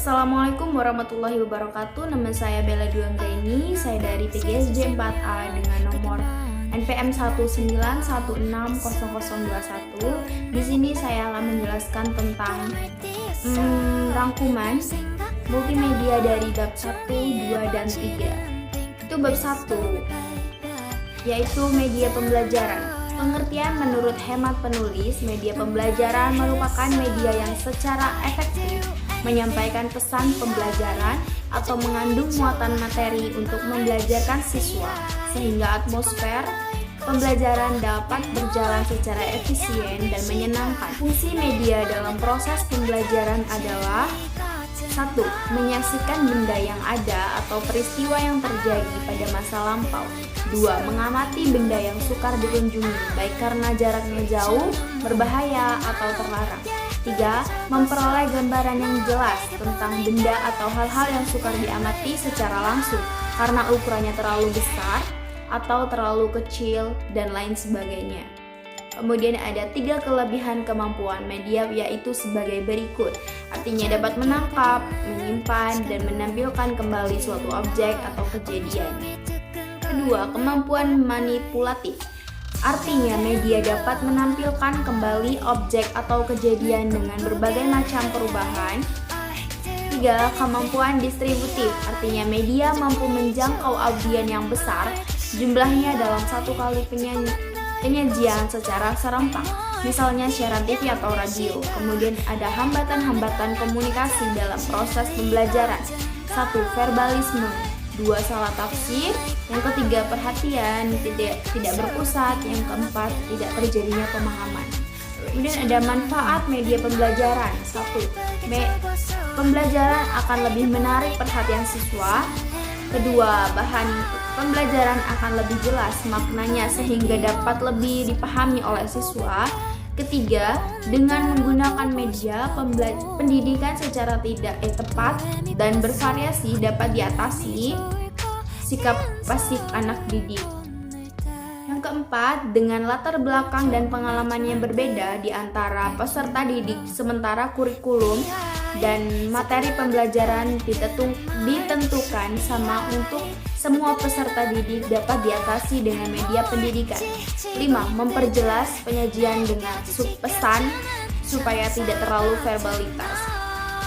Assalamualaikum warahmatullahi wabarakatuh. Nama saya Bella Duanggaini. Saya dari PGSJ 4A dengan nomor NPM 191600021. Di sini saya akan menjelaskan tentang rangkuman multimedia dari bab 1, 2, dan 3. Itu bab 1, yaitu media pembelajaran. Pengertian menurut hemat penulis, media pembelajaran merupakan media yang secara efektif menyampaikan pesan pembelajaran atau mengandung muatan materi untuk membelajarkan siswa, sehingga atmosfer pembelajaran dapat berjalan secara efisien dan menyenangkan. Fungsi media dalam proses pembelajaran adalah 1. Menyaksikan benda yang ada atau peristiwa yang terjadi pada masa lampau. 2. Mengamati benda yang sukar dikunjungi, baik karena jaraknya jauh, berbahaya, atau terlarang. 3. Memperoleh gambaran yang jelas tentang benda atau hal-hal yang sukar diamati secara langsung karena ukurannya terlalu besar atau terlalu kecil, dan lain sebagainya. Kemudian ada 3 kelebihan kemampuan media, yaitu sebagai berikut. Artinya dapat menangkap, menyimpan, dan menampilkan kembali suatu objek atau kejadian. Kedua, kemampuan manipulatif. Artinya media dapat menampilkan kembali objek atau kejadian dengan berbagai macam perubahan. 3. Kemampuan distributif. Artinya media mampu menjangkau audiens yang besar jumlahnya dalam satu kali penyajian secara serentak, misalnya siaran TV atau radio. Kemudian ada hambatan-hambatan komunikasi dalam proses pembelajaran. 1. Verbalisme. 2. Salah tafsir. Yang ketiga, perhatian tidak berpusat. Yang keempat, tidak terjadinya pemahaman. Kemudian ada manfaat media pembelajaran. 1. Pembelajaran akan lebih menarik perhatian siswa. Kedua, bahan pembelajaran akan lebih jelas maknanya sehingga dapat lebih dipahami oleh siswa. Ketiga, dengan menggunakan media, pendidikan secara tidak tepat dan bervariasi dapat diatasi sikap pasif anak didik. Yang keempat, dengan latar belakang dan pengalaman yang berbeda di antara peserta didik, sementara kurikulum dan materi pembelajaran ditentukan sama untuk semua peserta didik dapat diatasi dengan media pendidikan. 5. Memperjelas penyajian dengan subpesan supaya tidak terlalu verbalitas.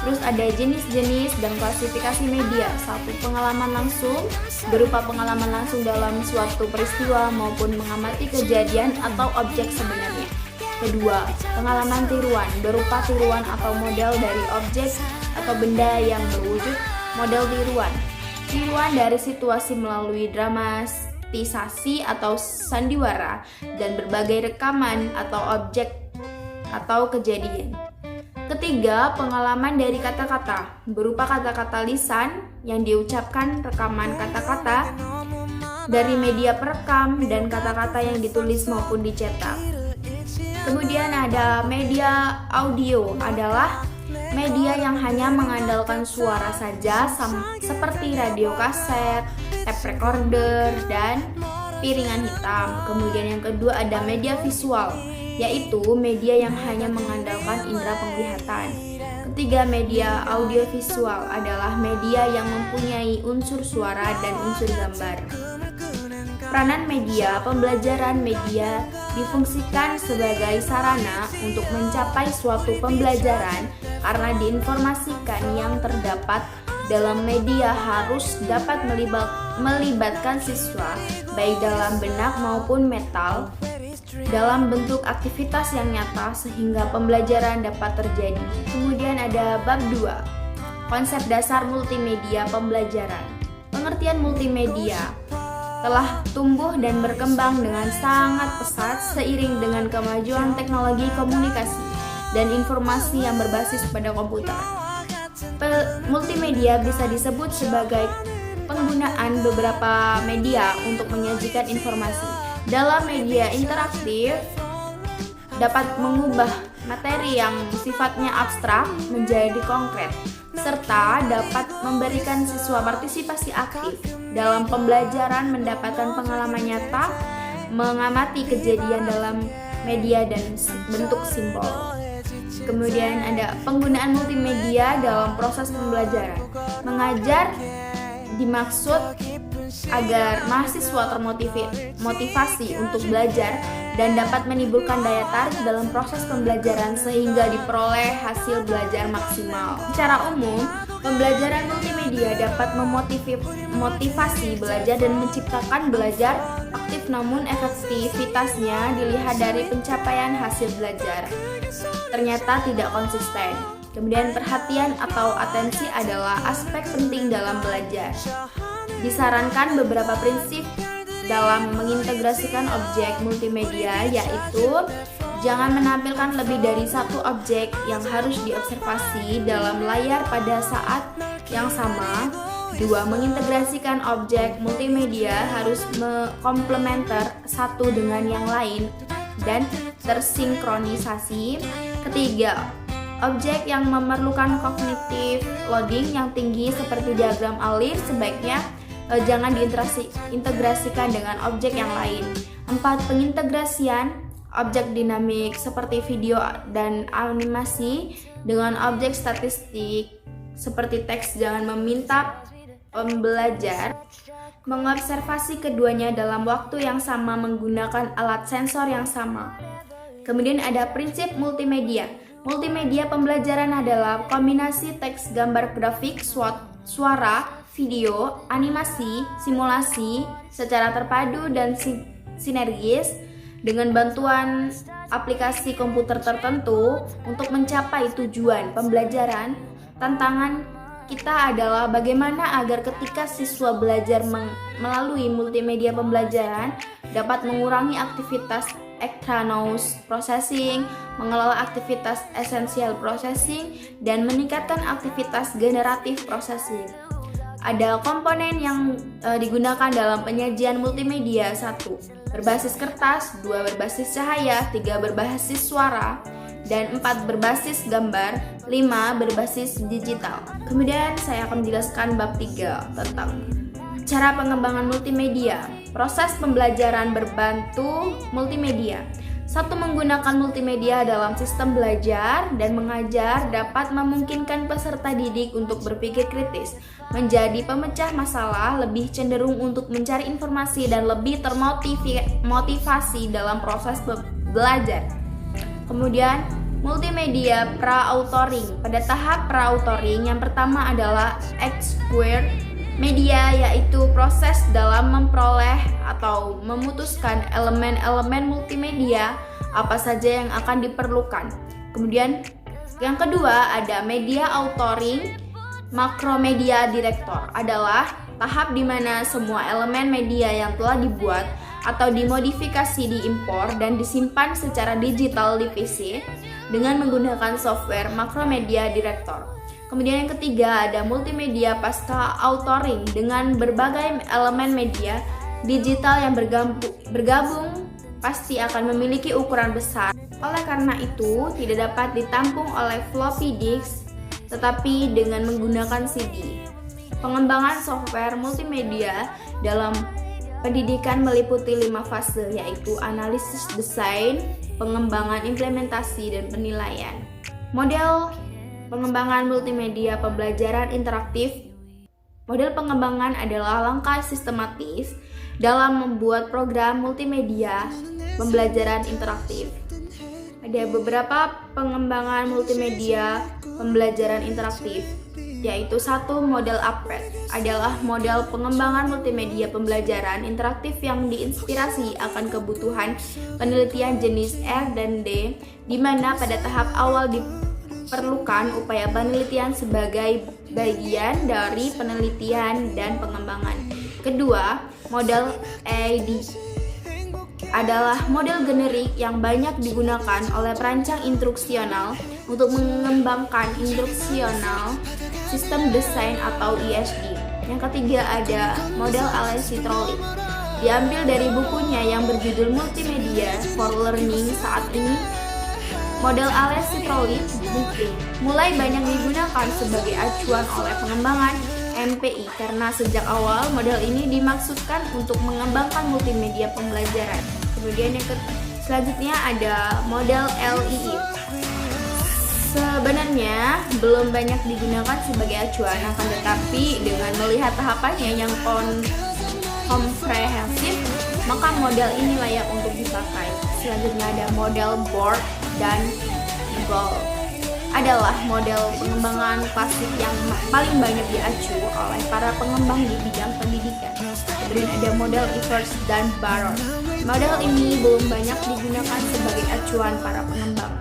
Terus ada jenis-jenis dan klasifikasi media. 1. Pengalaman langsung, berupa pengalaman langsung dalam suatu peristiwa maupun mengamati kejadian atau objek sebenarnya. Kedua, pengalaman tiruan, berupa tiruan atau model dari objek atau benda yang berwujud model tiruan. Tiruan dari situasi melalui dramatisasi atau sandiwara dan berbagai rekaman atau objek atau kejadian. Ketiga, pengalaman dari kata-kata, berupa kata-kata lisan yang diucapkan, rekaman kata-kata dari media perekam, dan kata-kata yang ditulis maupun dicetak. Kemudian ada media audio, adalah media yang hanya mengandalkan suara saja seperti radio kaset, tape recorder, dan piringan hitam. Kemudian yang kedua ada media visual, yaitu media yang hanya mengandalkan indera penglihatan. Ketiga, media audiovisual adalah media yang mempunyai unsur suara dan unsur gambar. Peranan media pembelajaran. Media difungsikan sebagai sarana untuk mencapai suatu pembelajaran karena diinformasikan yang terdapat dalam media harus dapat melibatkan siswa baik dalam benak maupun mental dalam bentuk aktivitas yang nyata sehingga pembelajaran dapat terjadi. Kemudian ada bab 2, konsep dasar multimedia pembelajaran. Pengertian multimedia telah tumbuh dan berkembang dengan sangat pesat seiring dengan kemajuan teknologi komunikasi dan informasi yang berbasis pada komputer. Multimedia bisa disebut sebagai penggunaan beberapa media untuk menyajikan informasi. Dalam media interaktif dapat mengubah materi yang sifatnya abstrak menjadi konkret, serta dapat memberikan siswa partisipasi aktif dalam pembelajaran, mendapatkan pengalaman nyata, mengamati kejadian dalam media dan bentuk simbol. Kemudian ada penggunaan multimedia dalam proses pembelajaran. Mengajar dimaksud agar mahasiswa termotivasi untuk belajar dan dapat menimbulkan daya tarik dalam proses pembelajaran sehingga diperoleh hasil belajar maksimal. Secara umum, pembelajaran multimedia dapat memotivasi belajar dan menciptakan belajar aktif, namun efektivitasnya dilihat dari pencapaian hasil belajar ternyata tidak konsisten. Kemudian perhatian atau atensi adalah aspek penting dalam belajar. Disarankan beberapa prinsip dalam mengintegrasikan objek multimedia, yaitu jangan menampilkan lebih dari satu objek yang harus diobservasi dalam layar pada saat yang sama. 2. Mengintegrasikan objek multimedia harus komplementer satu dengan yang lain dan tersinkronisasi. 3. Objek yang memerlukan cognitive loading yang tinggi seperti diagram alir sebaiknya jangan diintegrasikan dengan objek yang lain. 4. Pengintegrasian objek dinamik seperti video dan animasi dengan objek statistik seperti teks jangan meminta pembelajar mengobservasi keduanya dalam waktu yang sama menggunakan alat sensor yang sama. Kemudian ada prinsip multimedia. Multimedia pembelajaran adalah kombinasi teks, gambar, grafik, suara, video, animasi, simulasi secara terpadu dan sinergis dengan bantuan aplikasi komputer tertentu untuk mencapai tujuan pembelajaran. Tantangan kita adalah bagaimana agar ketika siswa belajar melalui multimedia pembelajaran dapat mengurangi aktivitas extraneous processing, mengelola aktivitas essential processing, dan meningkatkan aktivitas generative processing. Ada komponen yang digunakan dalam penyajian multimedia. 1. Berbasis kertas, 2. Berbasis cahaya, 3. Berbasis suara, dan 4. Berbasis gambar, 5. Berbasis digital. Kemudian saya akan menjelaskan bab 3 tentang cara pengembangan multimedia. Proses pembelajaran berbantu multimedia. 1. Menggunakan multimedia dalam sistem belajar dan mengajar dapat memungkinkan peserta didik untuk berpikir kritis, menjadi pemecah masalah, lebih cenderung untuk mencari informasi dan lebih termotivasi dalam proses belajar. Kemudian multimedia pra-authoring. Pada tahap pra-authoring yang pertama adalah acquire media, yaitu proses dalam memperoleh atau memutuskan elemen-elemen multimedia apa saja yang akan diperlukan. Kemudian yang kedua ada media authoring. Makromedia director adalah tahap di mana semua elemen media yang telah dibuat atau dimodifikasi diimpor dan disimpan secara digital di PC dengan menggunakan software Makromedia Director. Kemudian yang ketiga ada multimedia pasca authoring dengan berbagai elemen media digital yang bergabung pasti akan memiliki ukuran besar. Oleh karena itu tidak dapat ditampung oleh floppy disk tetapi dengan menggunakan CD. Pengembangan software multimedia dalam pendidikan meliputi 5 fase, yaitu analisis, desain, pengembangan, implementasi, dan penilaian. Model pengembangan multimedia pembelajaran interaktif. Model pengembangan adalah langkah sistematis dalam membuat program multimedia pembelajaran interaktif. Ada beberapa pengembangan multimedia pembelajaran interaktif, yaitu 1. Model APET adalah model pengembangan multimedia pembelajaran interaktif yang diinspirasi akan kebutuhan penelitian jenis R dan D, di mana pada tahap awal diperlukan upaya penelitian sebagai bagian dari penelitian dan pengembangan. Kedua, model AD adalah model generik yang banyak digunakan oleh perancang instruksional untuk mengembangkan instruksional sistem desain atau ISD. Yang ketiga ada model Alesi-Trolli. Diambil dari bukunya yang berjudul Multimedia for Learning. Saat ini model Alesi-Trolli mulai banyak digunakan sebagai acuan oleh pengembangan MPI karena sejak awal model ini dimaksudkan untuk mengembangkan multimedia pembelajaran. Kemudian yang selanjutnya ada model LII. sebenarnya belum banyak digunakan sebagai acuan, akan tetapi dengan melihat tahapannya yang komprehensif, maka model ini layak untuk dipakai. Selanjutnya ada model board dan goal. Adalah model pengembangan klasik yang paling banyak diacu oleh para pengembang di bidang pendidikan. Kemudian ada model Evers dan Barron. Model ini belum banyak digunakan sebagai acuan para pengembang.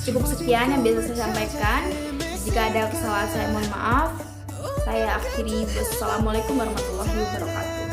Cukup sekian yang bisa saya sampaikan. Jika ada kesalahan saya mohon maaf. Saya akhiri. Wassalamualaikum warahmatullahi wabarakatuh.